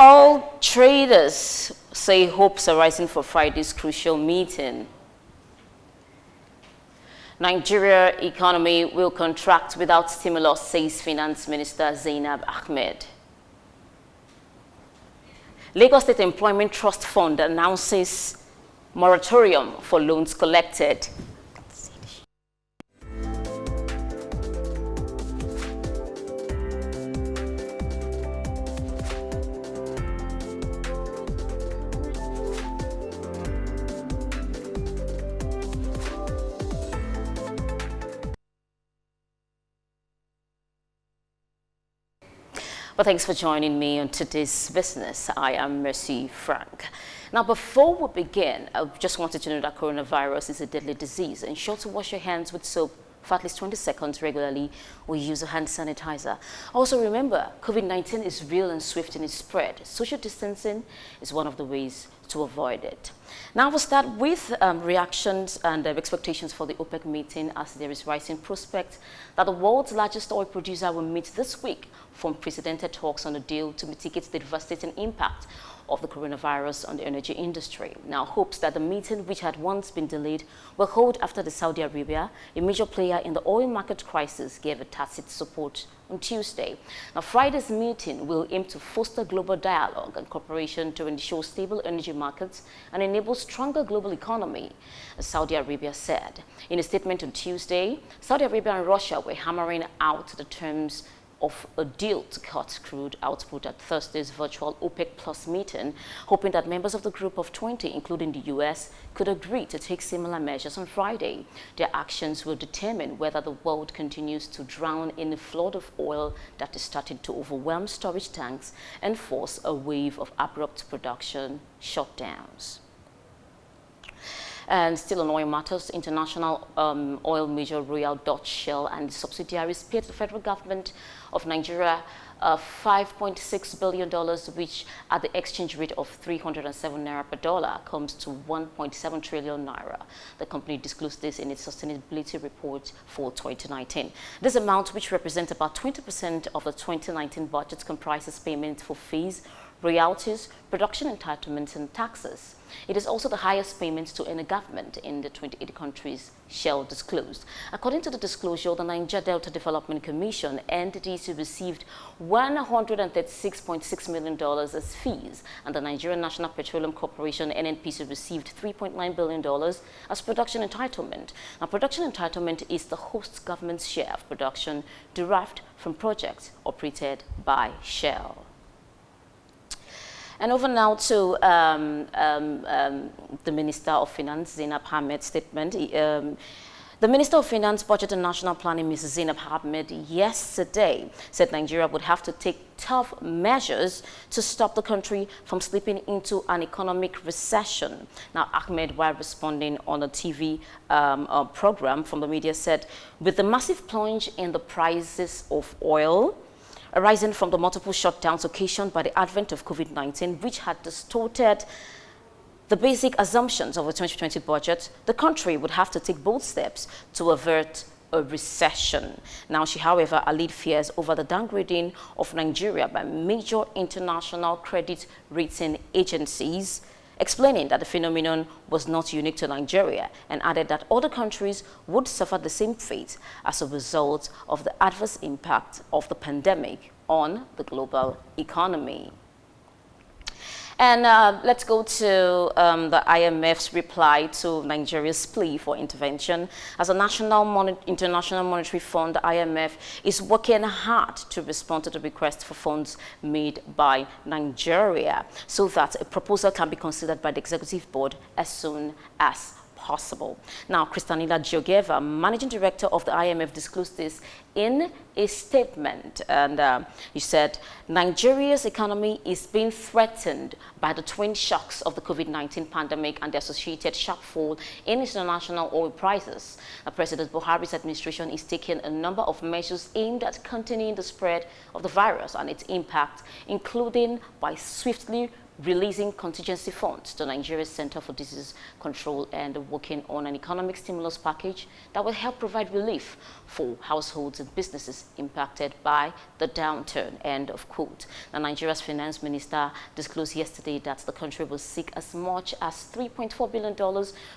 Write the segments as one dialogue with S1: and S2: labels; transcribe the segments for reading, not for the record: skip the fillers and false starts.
S1: All traders say hopes are rising for Friday's crucial meeting. Nigeria economy will contract without stimulus, says Finance Minister Zainab Ahmed. Lagos State Employment Trust Fund announces moratorium for loans collected. Well, thanks for joining me on today's business. I am Mercy Frank. Now, before we begin, I just wanted to know that coronavirus is a deadly disease. Ensure to wash your hands with soap for at least 20 seconds regularly or use a hand sanitizer. Also remember, COVID-19 is real and swift in its spread. Social distancing is one of the ways to avoid it. Now we'll start with reactions and expectations for the OPEC meeting, as there is rising prospect that the world's largest oil producer will meet this week for unprecedented talks on a deal to mitigate the devastating impact of the coronavirus on the energy industry. Now, hopes that the meeting, which had once been delayed, will hold after the Saudi Arabia, a major player in the oil market crisis, gave a tacit support on Tuesday. Now, Friday's meeting will aim to foster global dialogue and cooperation to ensure stable energy markets and enable stronger global economy, as Saudi Arabia said. In a statement on Tuesday, Saudi Arabia and Russia were hammering out the terms of a deal to cut crude output at Thursday's virtual OPEC Plus meeting, hoping that members of the group of 20, including the U.S., could agree to take similar measures on Friday. Their actions will determine whether the world continues to drown in a flood of oil that is starting to overwhelm storage tanks and force a wave of abrupt production shutdowns. And still on oil matters, international oil major Royal Dutch Shell and subsidiaries paid the federal government of Nigeria $5.6 billion, which at the exchange rate of 307 naira per dollar comes to 1.7 trillion naira. The company disclosed this in its sustainability report for 2019. This amount, which represents about 20% of the 2019 budget, comprises payments for fees, royalties, production entitlements, and taxes. It is also the highest payment to any government in the 28 countries Shell disclosed. According to the disclosure, the Niger Delta Development Commission, NDDC, received $136.6 million as fees, and the Nigerian National Petroleum Corporation, NNPC, received $3.9 billion as production entitlement. Now, production entitlement is the host government's share of production derived from projects operated by Shell. And over now to the Minister of Finance, Zainab Ahmed's statement. The Minister of Finance, Budget and National Planning, Mrs. Zainab Ahmed, yesterday said Nigeria would have to take tough measures to stop the country from slipping into an economic recession. Now, Ahmed, while responding on a TV program from the media, said, with the massive plunge in the prices of oil, arising from the multiple shutdowns occasioned by the advent of COVID-19, which had distorted the basic assumptions of the 2020 budget, the country would have to take bold steps to avert a recession. Now, she, however, allayed fears over the downgrading of Nigeria by major international credit rating agencies, explaining that the phenomenon was not unique to Nigeria, and added that other countries would suffer the same fate as a result of the adverse impact of the pandemic on the global economy. And let's go to the IMF's reply to Nigeria's plea for intervention. As a International Monetary Fund, the IMF is working hard to respond to the request for funds made by Nigeria so that a proposal can be considered by the Executive Board as soon as possible. Now, Kristalina Georgieva, Managing Director of the IMF, disclosed this in a statement, and he said Nigeria's economy is being threatened by the twin shocks of the COVID-19 pandemic and the associated sharp fall in international oil prices. President Buhari's administration is taking a number of measures aimed at containing the spread of the virus and its impact, including by swiftly releasing contingency funds to Nigeria's Center for Disease Control and working on an economic stimulus package that will help provide relief for households and businesses impacted by the downturn. End of quote. Now, Nigeria's finance minister disclosed yesterday that the country will seek as much as $3.4 billion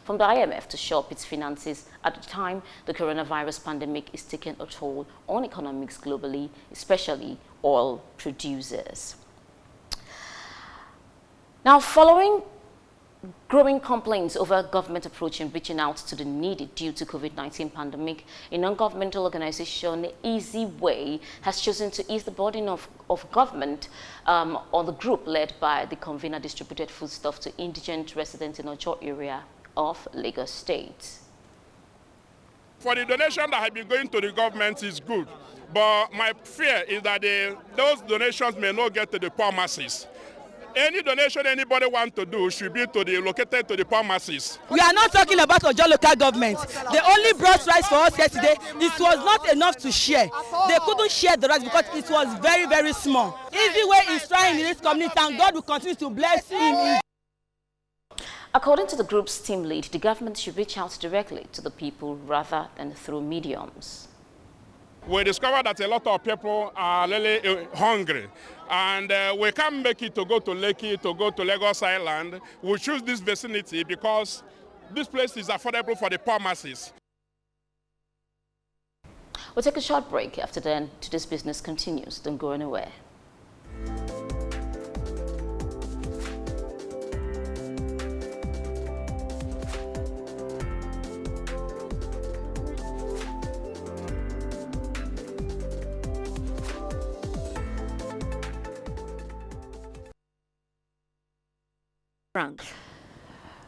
S1: from the IMF to shore up its finances at the time the coronavirus pandemic is taking a toll on economics globally, especially oil producers. Now, following growing complaints over government approach in reaching out to the needy due to COVID-19 pandemic, a non-governmental organization, Easy Way, has chosen to ease the burden of government on the group led by the convener distributed foodstuff to indigent residents in Ojo area of Lagos State.
S2: For the donation that has been going to the government is good, but my fear is that those donations may not get to the poor masses. Any donation anybody wants to do should be located to the poor masses.
S3: We are not talking about Ojo local government. They only brought rice for us yesterday. It was not enough to share. They couldn't share the rice because it was very, very small. Easy Way is trying in this community, and God will continue to bless him.
S1: According to the group's team lead, the government should reach out directly to the people rather than through mediums.
S2: We discovered that a lot of people are really hungry, and we can't make it to go to Lekki, to go to Lagos Island. We choose this vicinity because this place is affordable for the poor masses.
S1: We'll take a short break. After then, today's business continues. Don't go anywhere.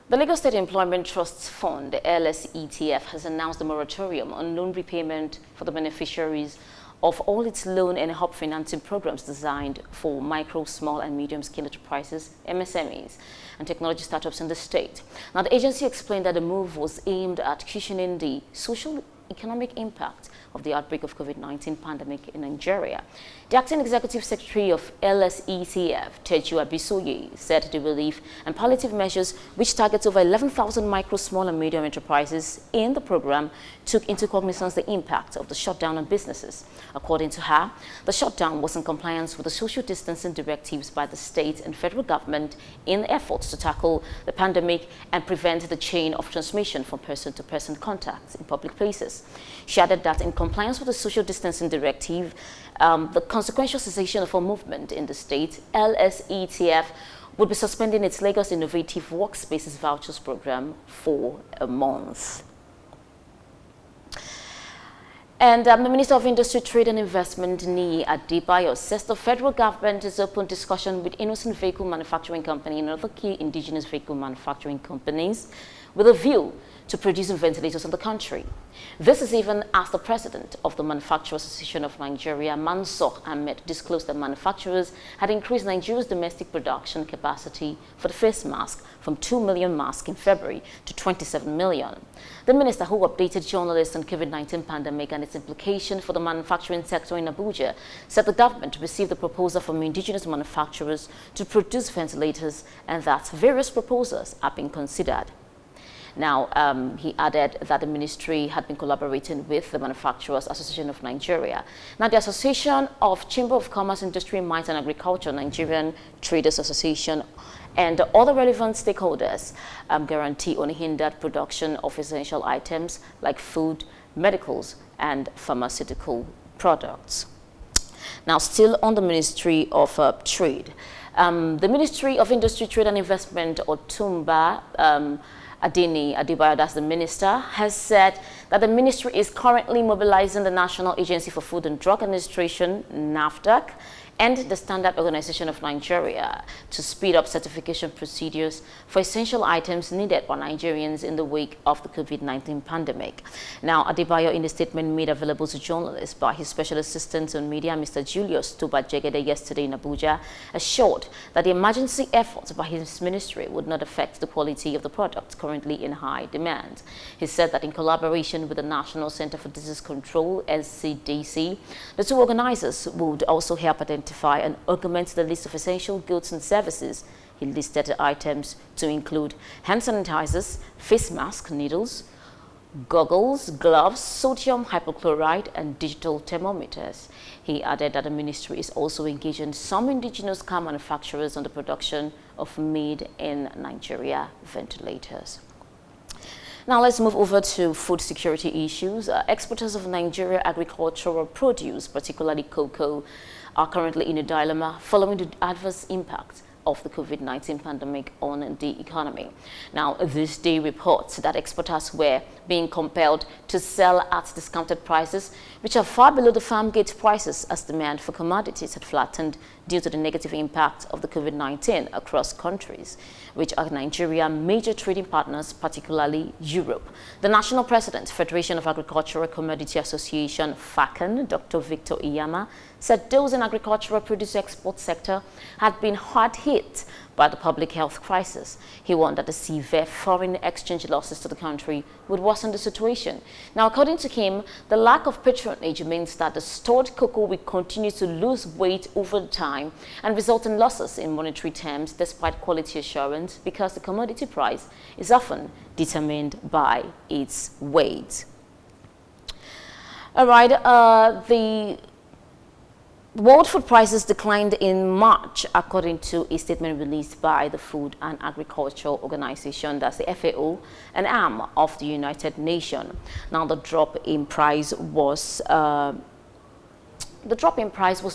S1: The Lagos State Employment Trust Fund, the LSETF, has announced a moratorium on loan repayment for the beneficiaries of all its loan and hub financing programs designed for micro, small and medium-scale enterprises, MSMEs, and technology startups in the state. Now, the agency explained that the move was aimed at cushioning the social economic impact of the outbreak of COVID-19 pandemic in Nigeria. The acting executive secretary of LSETF, Teju Abisoye, said the relief and palliative measures, which targets over 11,000 micro, small and medium enterprises in the program, took into cognizance the impact of the shutdown on businesses. According to her, the shutdown was in compliance with the social distancing directives by the state and federal government in efforts to tackle the pandemic and prevent the chain of transmission from person-to-person contacts in public places. She added that in compliance with the social distancing directive, the consequential cessation of all movement in the state, LSETF would be suspending its Lagos Innovative Workspaces Vouchers program for a month. And the Minister of Industry, Trade and Investment, Niyi Adebayo, says the federal government is open discussion with Innocent Vehicle Manufacturing Company and other key indigenous vehicle manufacturing companies with a view to producing ventilators in the country. This is even as the president of the Manufacturers Association of Nigeria, Mansour Ahmed, disclosed that manufacturers had increased Nigeria's domestic production capacity for the face mask from 2 million masks in February to 27 million. The minister, who updated journalists on COVID-19 pandemic and its implication for the manufacturing sector in Abuja, said the government received a proposal from indigenous manufacturers to produce ventilators and that various proposals are being considered. Now, he added that the ministry had been collaborating with the Manufacturers Association of Nigeria. Now, the Association of Chamber of Commerce, Industry, Mines and Agriculture, Nigerian Traders Association, and other relevant stakeholders guarantee unhindered production of essential items like food, medicals, and pharmaceutical products. Now, still on the Ministry of Trade, the Ministry of Industry, Trade and Investment, Otumba Adebayo, that's the minister, has said that the ministry is currently mobilizing the National Agency for Food and Drug Administration, NAFDAC, and the Standard Organization of Nigeria to speed up certification procedures for essential items needed by Nigerians in the wake of the COVID-19 pandemic. Now, Adebayo, in a statement made available to journalists by his special assistant on media, Mr. Julius Toba-Jegede, yesterday in Abuja, assured that the emergency efforts by his ministry would not affect the quality of the products currently in high demand. He said that in collaboration with the National Center for Disease Control, NCDC, the two organizers would also help identify and augment the list of essential goods and services He listed the items to include hand sanitizers, face masks, needles, goggles, gloves, sodium hypochlorite, and digital thermometers. He added that the ministry is also engaging some indigenous car manufacturers on the production of made-in-Nigeria ventilators. Now let's move over to food security issues. Exporters of Nigeria agricultural produce, particularly cocoa, are currently in a dilemma following the adverse impact of the COVID-19 pandemic on the economy. Now, this day reports that exporters were being compelled to sell at discounted prices, which are far below the farm gate prices as demand for commodities had flattened due to the negative impact of the COVID-19 across countries, which are Nigeria's major trading partners, particularly Europe. The National President, Federation of Agricultural Commodity Association, FACAN, Dr. Victor Iyama, said those in agricultural produce export sector had been hard hit by the public health crisis. He warned that the severe foreign exchange losses to the country would worsen the situation. Now, according to him, the lack of patronage means that the stored cocoa will continue to lose weight over time and result in losses in monetary terms despite quality assurance, because the commodity price is often determined by its weight. All right, the world food prices declined in March, according to a statement released by the Food and Agriculture Organization, that's the FAO, an arm of the United Nations. Now, the drop in price was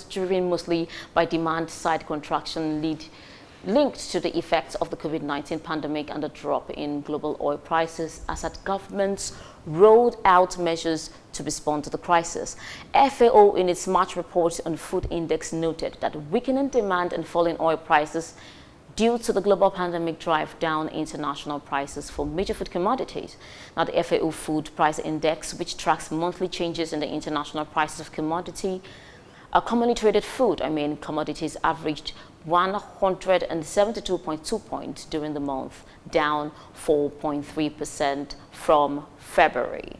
S1: driven mostly by demand-side contraction linked to the effects of the COVID-19 pandemic and the drop in global oil prices as that governments rolled out measures to respond to the crisis. FAO, in its March report on food index, noted that weakening demand and falling oil prices due to the global pandemic drive down international prices for major food commodities. Now, the FAO Food Price Index, which tracks monthly changes in the international prices of commonly traded food, commodities, averaged 172.2 points during the month, down 4.3% from February.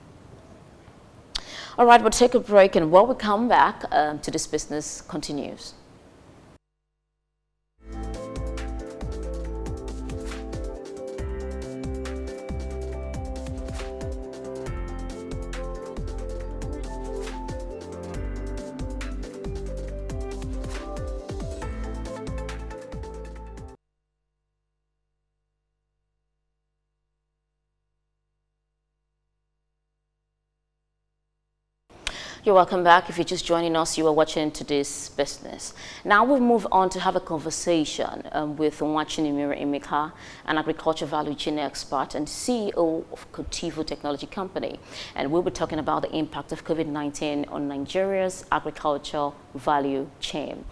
S1: All right, we'll take a break, and when we come back, to this business continues. You're welcome back. If you're just joining us, you are watching Today's Business. Now we'll move on to have a conversation with Nwachinimere Emeka, an agriculture value chain expert and CEO of Cotivo Technology Company. And we'll be talking about the impact of COVID-19 on Nigeria's agriculture value chain.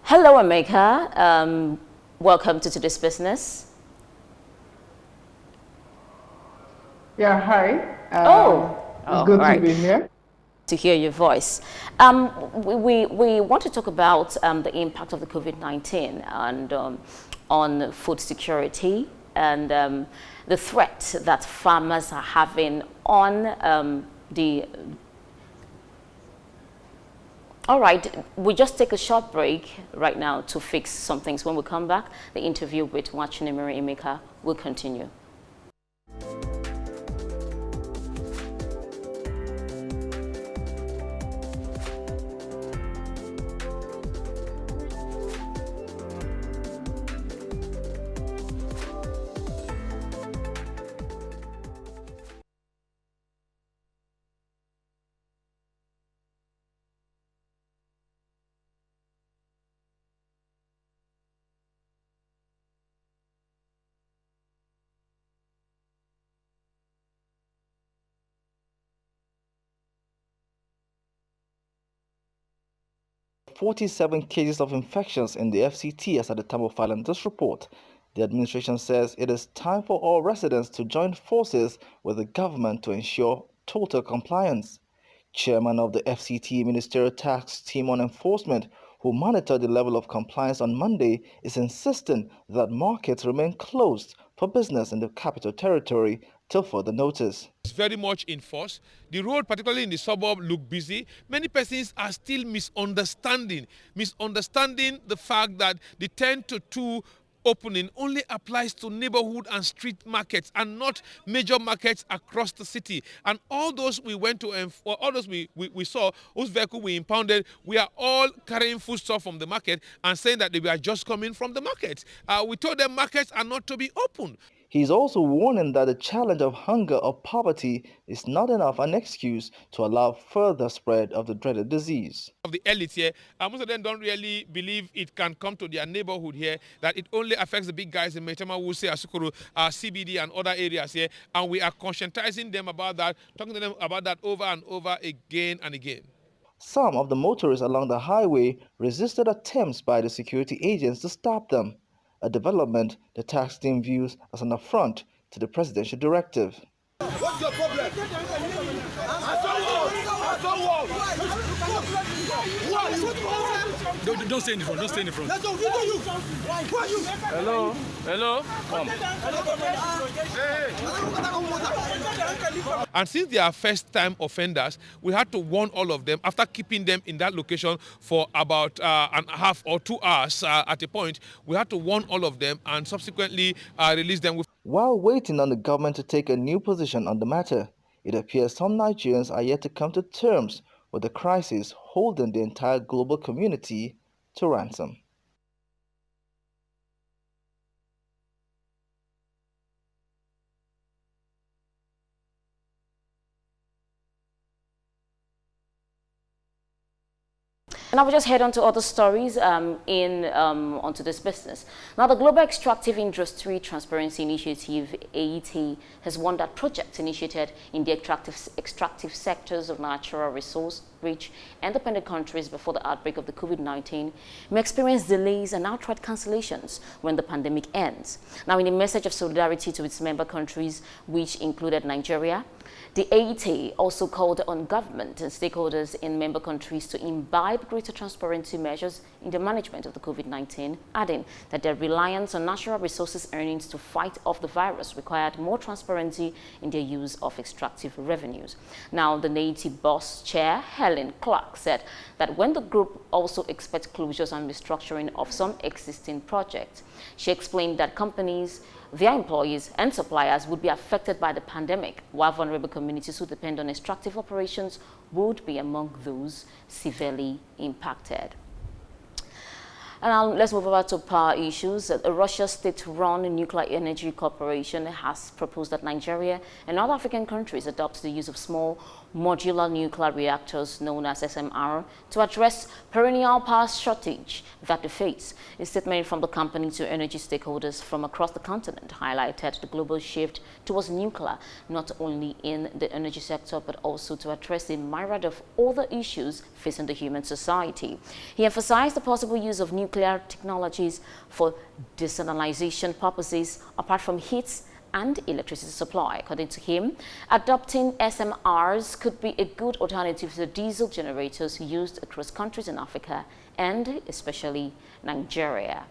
S1: Hello, Emeka. Welcome to Today's Business.
S4: Yeah, hi.
S1: It's
S4: good to be here.
S1: To hear your voice. We want to talk about the impact of the COVID-19 and on food security and the threat that farmers are having on All right, we'll just take a short break right now to fix some things. When we come back, the interview with Nwachinimere Emeka will continue.
S5: .47 cases of infections in the FCT as at the time of filing this report. The administration says it is time for all residents to join forces with the government to ensure total compliance. Chairman of the FCT Ministerial Task Team on Enforcement, who monitored the level of compliance on Monday, is insisting that markets remain closed for business in the Capital Territory till further notice.
S6: It's very much in force. The road, particularly in the suburb, look busy. Many persons are still misunderstanding the fact that the 10 to 2 opening only applies to neighborhood and street markets and not major markets across the city. And all those we went to, or all those we saw, whose vehicle we impounded, we are all carrying foodstuff from the market and saying that they were just coming from the market. We told them markets are not to be open.
S5: He's also warning that the challenge of hunger or poverty is not enough an excuse to allow further spread of the dreaded disease.
S6: Of the elite here, most of them don't really believe it can come to their neighborhood here, that it only affects the big guys in Maitama, Wuse, Asukuru, CBD and other areas here, and we are conscientizing them about that, talking to them about that over and over again and again.
S5: Some of the motorists along the highway resisted attempts by the security agents to stop them, a development the tax team views as an affront to the presidential directive.
S7: What's your problem? Don't stay in the front. Don't stay in the front.
S6: Hello. Hello. Come. And since they are first-time offenders, we had to warn all of them after keeping them in that location for about an half or 2 hours at a point. We had to warn all of them and subsequently release them.
S5: While waiting on the government to take a new position on the matter, it appears some Nigerians are yet to come to terms with the crisis holding the entire global community to ransom.
S1: And I will just head on to other stories onto this business. Now, the Global Extractive Industry Transparency Initiative, AET, has warned that projects initiated in the extractive sectors of natural resource-rich and dependent countries before the outbreak of the COVID-19 may experience delays and outright cancellations when the pandemic ends. Now, in a message of solidarity to its member countries, which included Nigeria, the AET also called on government and stakeholders in member countries to imbibe greater transparency measures in the management of the COVID-19, adding that their reliance on natural resources earnings to fight off the virus required more transparency in their use of extractive revenues. Now, the AET boss chair, Helen Clark, said that when the group also expects closures and restructuring of some existing projects, she explained that companies, their employees and suppliers would be affected by the pandemic, while vulnerable communities who depend on extractive operations would be among those severely impacted. And now let's move over to power issues. A Russia state-run nuclear energy corporation has proposed that Nigeria and other African countries adopt the use of small modular nuclear reactors known as SMR to address perennial power shortage that they face. A statement from the company to energy stakeholders from across the continent highlighted the global shift towards nuclear, not only in the energy sector, but also to address the myriad of other issues facing the human society. He emphasized the possible use of nuclear technologies for desalination purposes, apart from heat and electricity supply. According to him, adopting SMRs could be a good alternative to the diesel generators used across countries in Africa and especially Nigeria.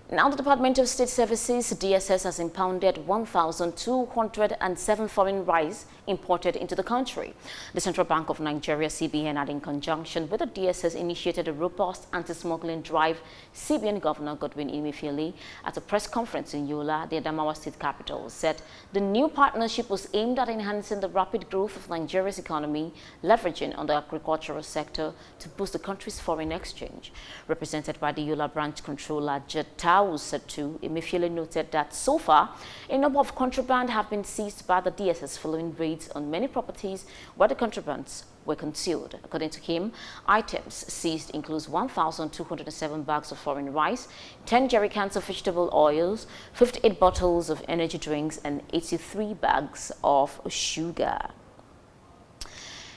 S1: Now, the Department of State Services, DSS, has impounded 1,207 foreign rice imported into the country. The Central Bank of Nigeria, CBN, had in conjunction with the DSS initiated a robust anti-smuggling drive. CBN Governor Godwin Emefiele, at a press conference in Yola, the Adamawa state capital, said the new partnership was aimed at enhancing the rapid growth of Nigeria's economy, leveraging on the agricultural sector to boost the country's foreign exchange. Represented by the Yola branch controller, Jeta Usatu, Emefiele noted that so far, a number of contraband have been seized by the DSS following raids on many properties where the contrabands were concealed. According to him, items seized includes 1,207 bags of foreign rice, 10 jerrycans of vegetable oils, 58 bottles of energy drinks, and 83 bags of sugar.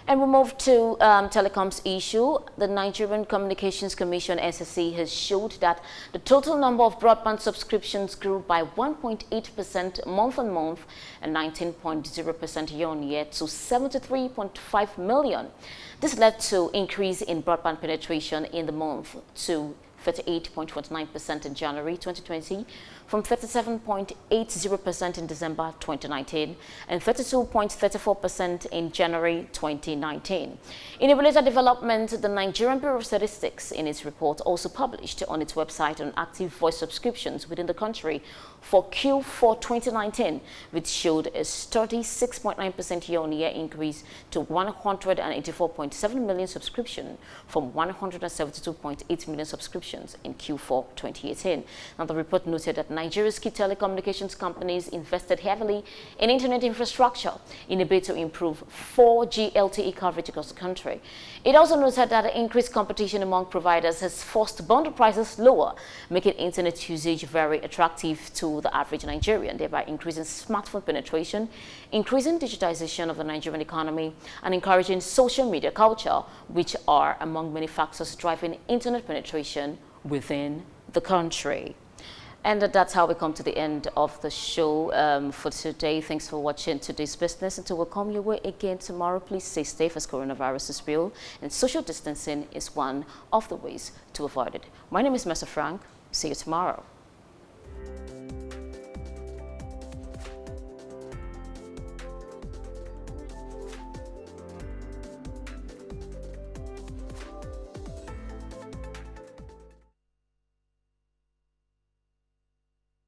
S1: And we move to telecoms issue. The Nigerian Communications Commission, NCC, has showed that the total number of broadband subscriptions grew by 1.8% month-on-month and 19.0% year-on-year to 73.5 million. This led to increase in broadband penetration in the month to 38.49% in January 2020, from 37.80% in December 2019, and 32.34% in January 2019. In a related development, the Nigerian Bureau of Statistics, in its report, also published on its website on active voice subscriptions within the country for Q4 2019, which showed a 36.9% year-on-year increase to 184.7 million subscriptions from 172.8 million subscriptions in Q4 2018. Now, the report noted that Nigeria's key telecommunications companies invested heavily in internet infrastructure in a bid to improve 4G LTE coverage across the country. It also noted that increased competition among providers has forced bundle prices lower, making internet usage very attractive to the average Nigerian, thereby increasing smartphone penetration, increasing digitization of the Nigerian economy, and encouraging social media culture, which are among many factors driving internet penetration within the country. And that's how we come to the end of the show for today. Thanks for watching today's business. Until we'll come your way again tomorrow, please stay safe as coronavirus is real, and social distancing is one of the ways to avoid it. My name is Mr. Frank. See you tomorrow.